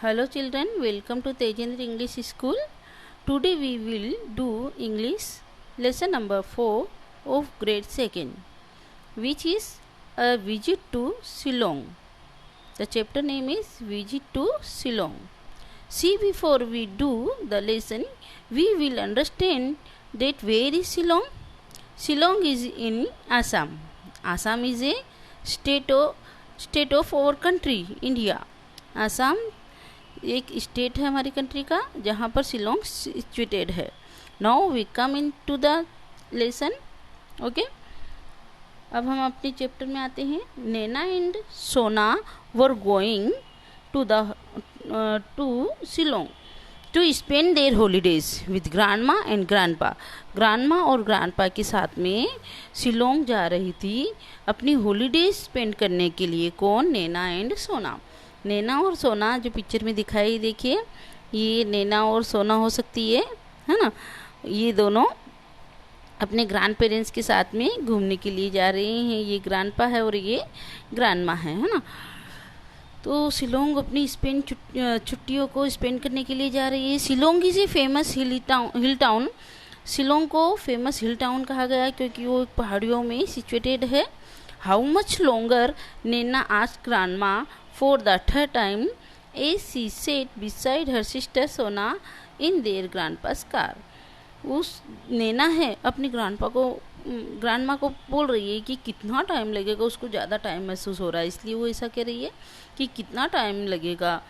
Hello children, welcome to Tejendra English School. Today we will do English lesson number 4 of grade 2nd, which is a visit to Shillong. The chapter name is Visit to Shillong. See, before we do the lesson, we will understand that where is Shillong. Shillong is in Assam. Assam is a state of our country, India. Assam एक state है हमारी country का जहाँ पर Shillong situated है. Now we come into the lesson. Okay, अब हम अपने चैप्टर में आते हैं. Naina and Sona were going to Shillong to spend their holidays with grandma and grandpa. Grandma और ग्रैंडपा के साथ में शिलोंग जा रही थी अपनी हॉलीडेज स्पेंड करने के लिए. कौन? नैना एंड सोना. नैना और सोना जो पिक्चर में दिखाई, देखिए ये नैना और सोना हो सकती है ना. ये दोनों अपने ग्रैंड पेरेंट्स के साथ में घूमने के लिए जा रहे हैं. ये ग्रैंडपा है और ये ग्रैंडमा है ना. तो शिलोंग अपनी छुट्टियों को स्पेंड करने के लिए जा रही है. Shillong is a famous hill town. Shillong को फेमस हिल टाउन कहा गया क्योंकि वो पहाड़ियों में सिचुएटेड है. How much longer, Naina asked grandma for the third time as she sat beside her sister Sona in their grandpa's car. उस नैना है अपनी ग्रैंडमा को बोल रही है कि कितना टाइम लगेगा. उसको ज़्यादा टाइम महसूस हो रहा है, इसलिए वो ऐसा कह रही है कि कितना टाइम लगेगा.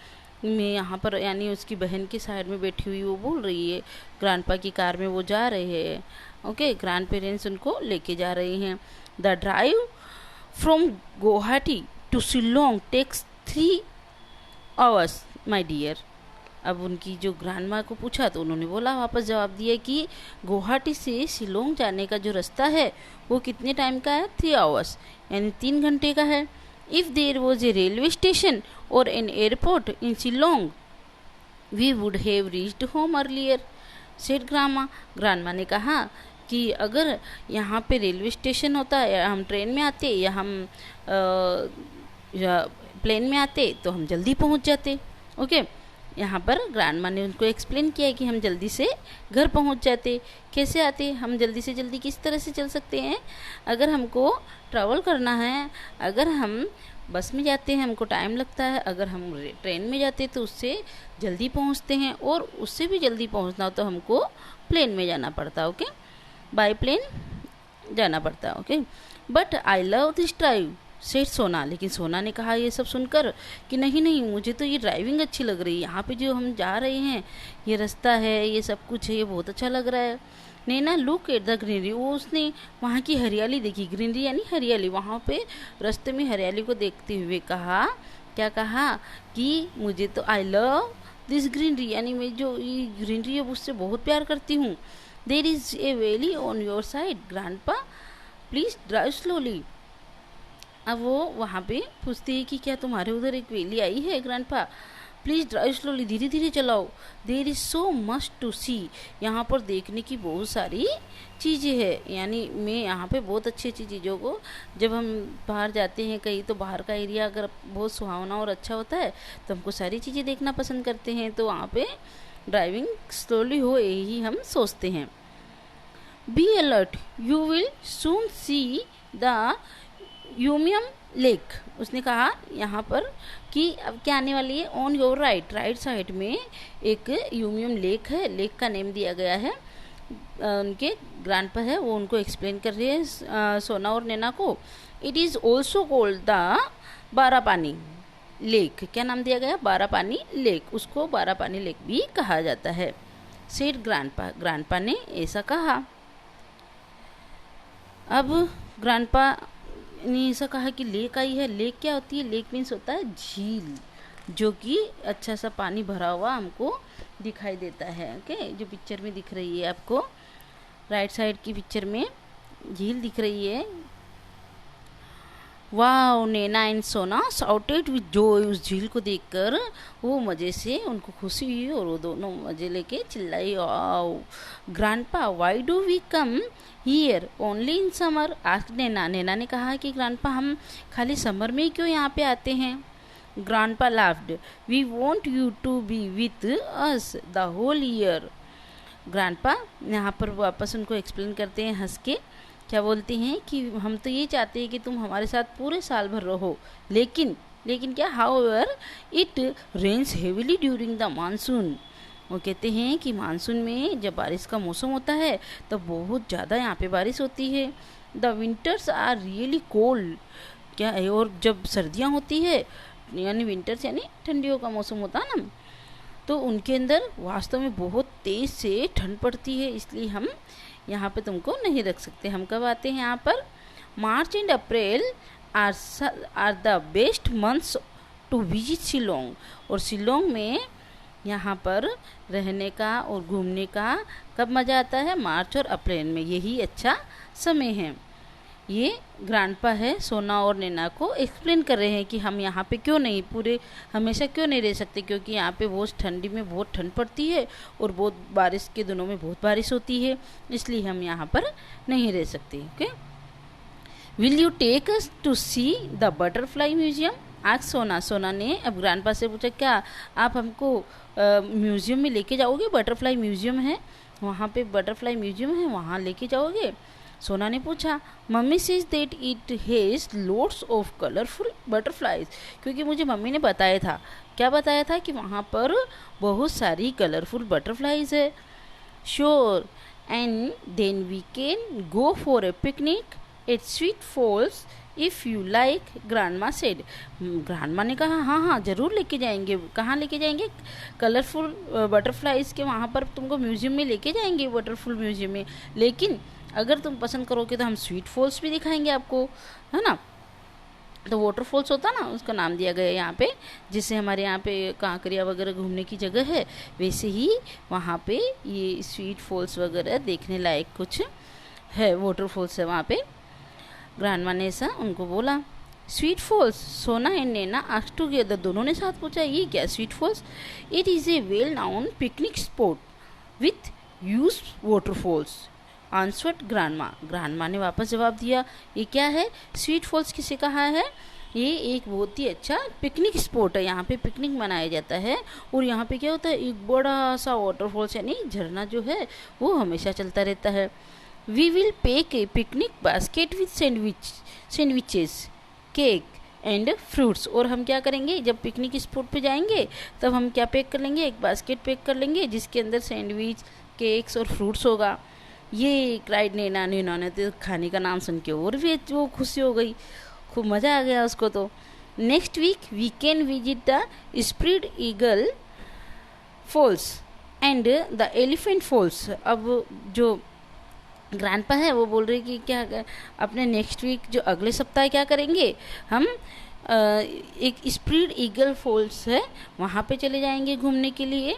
मैं यहाँ पर, यानी उसकी बहन के साइड में बैठी हुई वो बोल रही है. ग्रैंडपा की कार में वो जा रहे हैं. ओके, ग्रैंड पेरेंट्स उनको लेके जा रहे हैं. The drive from Guwahati to Shillong takes 3 hours my dear. अब उनकी जो ग्रैंडमा को पूछा तो उन्होंने बोला, वापस जवाब दिया कि गुवाहाटी से शिलोंग जाने का जो रास्ता है वो कितने टाइम का है? 3 hours, यानी 3 घंटे का है. If there was a railway station और an airport in Shillong we would have reached home earlier, said grandma ने कहा कि अगर यहाँ पे रेलवे स्टेशन होता या हम ट्रेन में आते या हम प्लेन में आते तो हम जल्दी पहुंच जाते. ओके, यहाँ पर ग्रैंडमा ने उनको एक्सप्लेन किया कि हम जल्दी से घर पहुंच जाते. कैसे आते? हम जल्दी से जल्दी किस तरह से चल सकते हैं? अगर हमको ट्रैवल करना है, अगर हम बस में जाते हैं हमको टाइम लगता है, अगर हम ट्रेन में जाते तो उससे जल्दी पहुँचते हैं, और उससे भी जल्दी पहुँचना हो तो हमको प्लेन में जाना पड़ता. ओके, बाय प्लेन जाना पड़ता. Okay, but I love this drive, सेठ सोना. लेकिन सोना ने कहा ये सब सुनकर कि नहीं, मुझे तो ये ड्राइविंग अच्छी लग रही है. यहाँ पे जो हम जा रहे हैं, ये रास्ता है, ये सब कुछ है, ये बहुत अच्छा लग रहा है. नैना लुक एट द ग्रीनरी, वो उसने वहाँ की हरियाली देखी. ग्रीनरी यानी हरियाली. वहाँ पे रास्ते में हरियाली को देखते हुए कहा, क्या कहा कि मुझे तो आई लव दिस ग्रीनरी, यानी मैं जो ये ग्रीनरी है उससे बहुत प्यार करती हूँ. There is a valley on your side grandpa, please drive slowly. अब वो वहाँ पे पूछती है कि क्या तुम्हारे उधर एक वैली आई है ग्रैंडपा, प्लीज़ ड्राइव स्लोली, धीरे धीरे चलाओ. There is so much to see, यहाँ पर देखने की बहुत सारी चीज़ें हैं. यानी मैं यहाँ पे बहुत अच्छी अच्छी चीज़ों को, जब हम बाहर जाते हैं कहीं तो बाहर का एरिया अगर बहुत सुहावना और अच्छा होता है तो हमको सारी चीज़ें देखना पसंद करते हैं. तो वहाँ पे ड्राइविंग स्लोली हो यही हम सोचते हैं. Be alert, you will soon see the Umiam lake. उसने कहा यहाँ पर कि अब क्या आने वाली है. ऑन योर राइट साइड में एक यूमियम लेक है. लेक का नेम दिया गया है. उनके ग्रैंडपा है वो उनको एक्सप्लेन कर रहे हैं सोना और नैना को. It is also called the Barapani lake. क्या नाम दिया गया? बारापानी लेक. उसको बारापानी लेक भी कहा जाता है, सेड ग्रैंडपा ने ऐसा कहा. अब ग्रैंडपा ने ऐसा कहा कि लेक आई है. लेक क्या होती है? लेक मीन्स होता है झील, जो कि अच्छा सा पानी भरा हुआ हमको दिखाई देता है. ओके, जो पिक्चर में दिख रही है आपको, राइट साइड की पिक्चर में झील दिख रही है. वाह, नैना एंड सोना शाउटेड विद जॉय. उस झील को देखकर वो मज़े से, उनको खुशी हुई और वो दोनों मज़े लेके चिल्लाई, wow. Grandpa, why do we come here only in summer, asked Naina. Naina ने कहा कि ग्रैंडपा हम खाली समर में ही क्यों यहाँ पे आते हैं. Grandpa laughed. We want you to be with us the whole year. Grandpa यहाँ पर वापस उनको एक्सप्लेन करते हैं हंस के, क्या बोलते हैं कि हम तो ये चाहते हैं कि तुम हमारे साथ पूरे साल भर रहो, लेकिन क्या, however it rains heavily during the monsoon. वो कहते हैं कि मानसून में जब बारिश का मौसम होता है तब बहुत ज़्यादा यहाँ पे बारिश होती है. The winters are really cold. क्या है, और जब सर्दियाँ होती है यानी विंटर्स यानी ठंडियों का मौसम होता है ना, तो उनके अंदर वास्तव में बहुत तेज़ से ठंड पड़ती है, इसलिए हम यहाँ पे तुमको नहीं रख सकते. हम कब आते हैं यहाँ पर? March and April are the best months to visit Shillong. और शिलोंग में यहाँ पर रहने का और घूमने का कब मज़ा आता है? मार्च और अप्रैल में, यही अच्छा समय है. ये ग्रैंडपा है सोना और नैना को एक्सप्लेन कर रहे हैं कि हम यहाँ पे क्यों नहीं पूरे हमेशा क्यों नहीं रह सकते, क्योंकि यहाँ पे बहुत ठंडी में बहुत ठंड पड़ती है और बहुत बारिश के दिनों में बहुत बारिश होती है, इसलिए हम यहाँ पर नहीं रह सकते. Okay, will you take us to see the butterfly museum? आज सोना ने अब ग्रैंडपा से पूछा, क्या आप हमको म्यूजियम में लेके जाओगे? बटरफ्लाई म्यूजियम है वहाँ पे, बटरफ्लाई म्यूजियम है वहाँ लेके जाओगे? सोना ने पूछा. Mummy says that it has loads of colourful butterflies. क्योंकि मुझे मम्मी ने बताया था, क्या बताया था, कि वहाँ पर बहुत सारी कलरफुल बटरफ्लाइज है. Sure, and then we can go for a picnic at Sweet Falls if you like, grandma said. Grandma ने कहा, हाँ ज़रूर लेके जाएंगे. कहाँ लेके जाएंगे? कलरफुल बटरफ्लाइज के वहाँ पर तुमको म्यूजियम में लेके जाएंगे, वाटरफुल म्यूजियम में. लेकिन अगर तुम पसंद करोगे तो हम स्वीट फॉल्स भी दिखाएंगे आपको, है ना. तो वाटरफॉल्स होता ना, उसका नाम दिया गया यहाँ पे, जिससे हमारे यहाँ पे कांकरिया वगैरह घूमने की जगह है, वैसे ही वहाँ पे ये स्वीट फॉल्स वगैरह देखने लायक कुछ है, वाटरफॉल्स है वहाँ पे. ग्रैंडमा ने ऐसा उनको बोला. Sweet Falls, Sona and Naina asked together. दोनों ने साथ पूछा, ये क्या Sweet Falls? It is a well known picnic spot with huge waterfalls, answered grandma. Grandma ने वापस जवाब दिया, ये क्या है? स्वीट फॉल्स किसे कहा है? ये एक बहुत ही अच्छा पिकनिक स्पॉट है, यहाँ पे पिकनिक मनाया जाता है. और यहाँ पे क्या होता है, एक बड़ा सा वाटरफॉल्स यानी झरना जो है वो हमेशा चलता रहता है. We will pack a picnic basket with sandwiches, cake and fruits. और हम क्या करेंगे, जब पिकनिक स्पॉट पे जाएंगे तब हम क्या पैक कर लेंगे? एक बास्केट पैक कर लेंगे जिसके अंदर सैंडविच, केक्स और फ्रूट्स होगा. ये क्राइड नैना ने तो खाने का नाम सुन के और भी वो खुशी हो गई, खूब मज़ा आ गया उसको. तो next week we can visit the Spread Eagle Falls and the Elephant Falls. अब जो ग्रैंडपा है वो बोल रहे कि क्या अपने नेक्स्ट वीक जो अगले सप्ताह क्या करेंगे, हम एक स्प्रेड ईगल फॉल्स है वहाँ पे चले जाएंगे घूमने के लिए,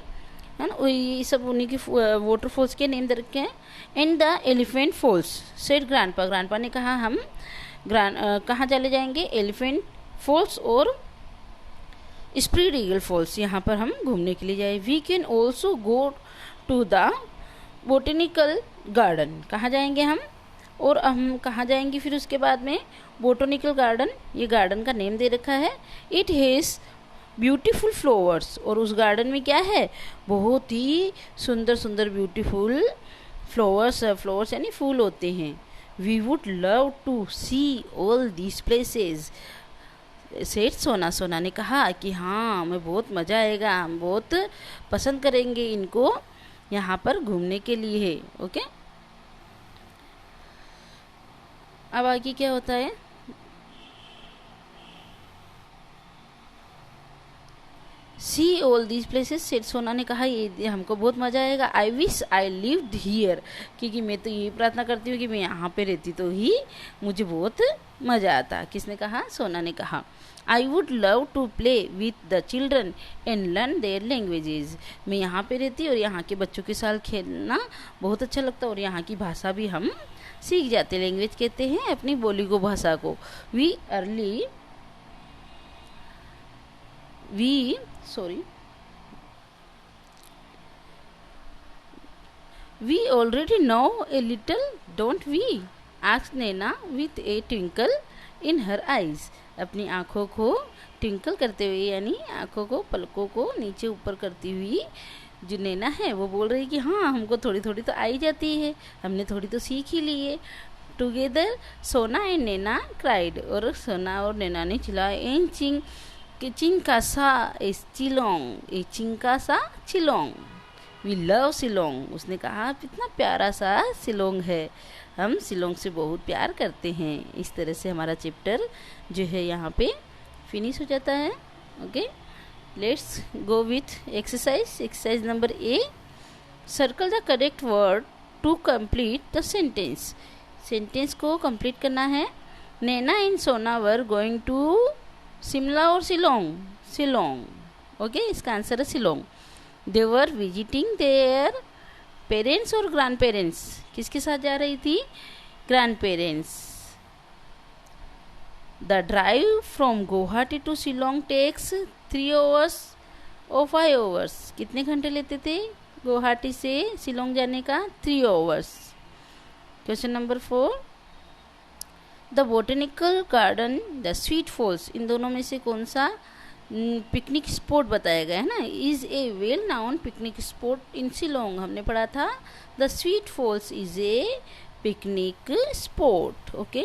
है ना. ये सब उन्हीं के वाटरफॉल्स के नेम दे रखे हैं. And the Elephant Falls said grandpa. Grandpa ने कहा, हम कहाँ चले जाएंगे? एलिफेंट फॉल्स और स्प्रेड ईगल फॉल्स, यहाँ पर हम घूमने के लिए जाए. We can also go to the botanical garden. कहाँ जाएंगे हम? और हम कहाँ जाएंगे फिर उसके बाद में? बोटेनिकल गार्डन, ये गार्डन का नेम दे रखा है. It has beautiful flowers. और उस गार्डन में क्या है? बहुत ही सुंदर सुंदर ब्यूटीफुल फ्लावर्स यानी फूल होते हैं. We would love to see all these places, said Sona. सोना ने कहा कि हाँ, हमें बहुत मज़ा आएगा, हम बहुत पसंद करेंगे इनको यहाँ पर घूमने के लिए. ओके, अब आगे क्या होता है? सी ऑल दीज प्लेसेस, सेठ सोना ने कहा ये हमको बहुत मज़ा आएगा. I wish I lived here, क्योंकि मैं तो ये प्रार्थना करती हूँ कि मैं यहाँ पे रहती तो ही मुझे बहुत मज़ा आता. किसने कहा? सोना ने कहा. I would love to play with the children and learn their languages. मैं यहाँ पे रहती और यहाँ के बच्चों के साथ खेलना बहुत अच्छा लगता, और यहाँ की भाषा भी हम सीख जाते. लैंग्वेज कहते हैं अपनी बोली को, भाषा को. We already know a little, don't we? asked Naina with a twinkle in her eyes. अपनी आँखों को ट्विंकल करते हुए यानी आंखों को पलकों को नीचे ऊपर करती हुई जो नैना है वो बोल रही कि हाँ हमको थोड़ी थोड़ी तो आई जाती है, हमने थोड़ी तो सीख ही ली है। टुगेदर सोना एंड नैना क्राइड, और सोना और नैना ने चिल्लाया एन चिंग कि चिंकासा इस चिलोंग, ए चिंकासा चिलोंग, वी लव शिलोंग। उसने कहा कितना प्यारा सा शिलोंग है, हम शिलोंग से बहुत प्यार करते हैं। इस तरह से हमारा चैप्टर जो है यहाँ पे फिनिश हो जाता है। Okay, let's go with exercise number A. Circle the correct word to complete the sentence. Sentence को कंप्लीट करना है। नैना and Sona were going to Shimla और शिलोंग, शिलोंग। ओके, इसका आंसर है Shillong. They were visiting their parents और ग्रैंड पेरेंट्स, किसके साथ जा रही थी? Grandparents. The drive from Guwahati to Shillong takes 3 hours और 5 hours, कितने घंटे लेते थे गुवाहाटी से शिलोंग जाने का? 3 hours। Question number 4, the botanical garden, the sweet falls, इन दोनों में से कौन सा पिकनिक स्पॉट बताया गया है ना? Is a well known picnic spot in Shillong, हमने पढ़ा था the sweet Falls is a picnic spot. Okay,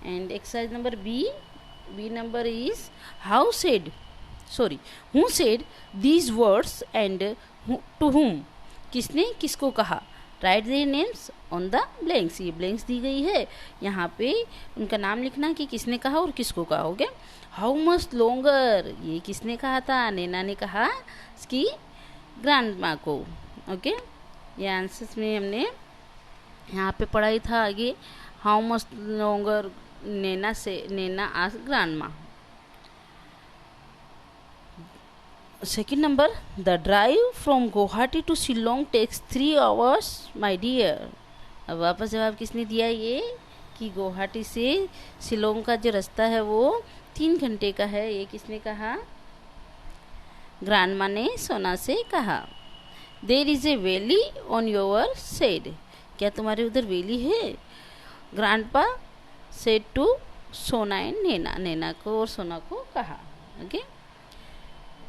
and exercise number B number is how said, sorry who said these words and to whom, किसने किसको कहा? Write their names on the blanks, ये blanks दी गई है, यहाँ पे उनका नाम लिखना कि किसने कहा और किसको कहा। ओके, हाउ मच लॉन्गर, ये किसने कहा था? नैना ने कहा इसकी ग्रैंड माँ को। ओके, ये आंसर्स में हमने यहाँ पे पढ़ाई था आगे, how much longer Naina asked grandma. Second number, the drive from Guwahati to Shillong takes 3 hours my dear. अब वापस जवाब किसने दिया ये कि गुवाहाटी से शिलोंग का जो रास्ता है वो 3 घंटे का है, ये किसने कहा? ग्रैंडमा ने सोना से कहा। There is a valley on your said, क्या तुम्हारे उधर वैली है? ग्रैंडपा सेड टू सोना एंड नैना, नैना को और सोना को कहा। Okay,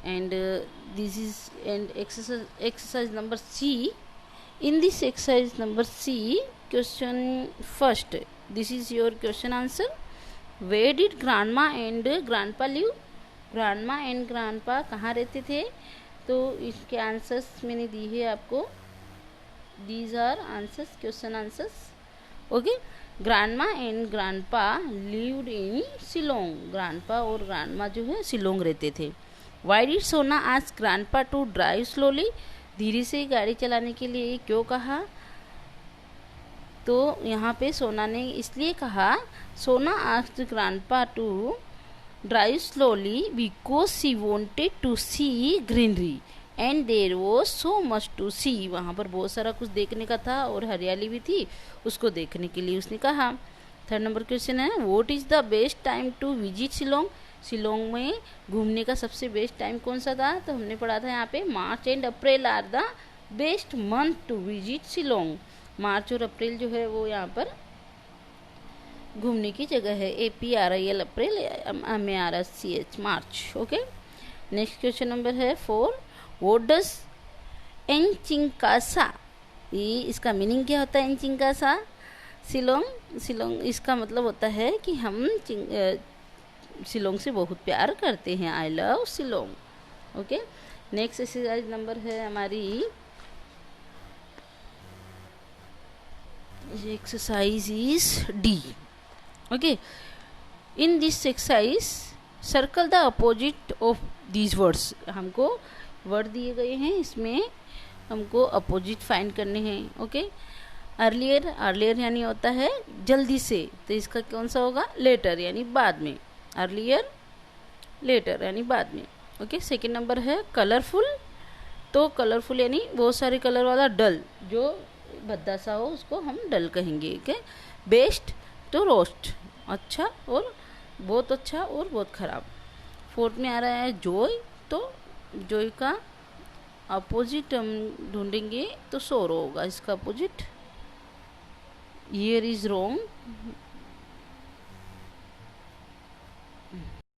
and this is and exercise number C. In this exercise number C, question first, this is your question answer. Where did grandma and grandpa live? grandma and grandpa कहाँ रहते थे? तो इसके आंसर्स मैंने दी है आपको, these are answers, question answers. Okay, grandma and grandpa lived in Shillong, grandpa और grandma जो है शिलोंग रहते थे। Why did सोना ask grandpa to drive slowly? धीरे से गाड़ी चलाने के लिए क्यों कहा? तो यहाँ पे सोना ने इसलिए कहा, सोना asked grandpa to drive slowly because she wanted to see greenery and there was so much to see. वहाँ पर बहुत सारा कुछ देखने का था और हरियाली भी थी, उसको देखने के लिए उसने कहा। थर्ड नंबर क्वेश्चन है, what is the best time to visit Shillong? Shillong में घूमने का सबसे बेस्ट टाइम कौन सा था? तो हमने पढ़ा था यहाँ पे March and April are the best month to visit Shillong. March और अप्रैल जो है वो यहाँ पर घूमने की जगह है। APRIL अप्रैल, MARCH मार्च। ओके, नेक्स्ट क्वेश्चन नंबर है 4, व्हाट डज एनचिंकासा, ये इसका मीनिंग क्या होता है? एनचिंकासा शिलोंग इसका मतलब होता है कि हम शिलोंग से बहुत प्यार करते हैं, I love Shillong. Okay, next exercise number है हमारी exercise is D। Okay, in this exercise circle the opposite of these words, हमको वर्ड दिए गए हैं, इसमें हमको अपोजिट फाइंड करने हैं। ओके, अर्लियर यानी होता है जल्दी से, तो इसका कौन सा होगा? लेटर यानी बाद में, अर्लियर लेटर यानी बाद में। ओके, सेकेंड नंबर है कलरफुल, तो कलरफुल यानी बहुत सारे कलर वाला, डल जो भद्दा सा हो उसको हम डल कहेंगे। ओके, बेस्ट तो रोस्ट, अच्छा और बहुत ख़राब। फोर्थ में आ रहा है जॉय, तो जॉय का अपोजिट हम ढूंढेंगे तो सोरो होगा, इसका अपोजिट। Year is wrong,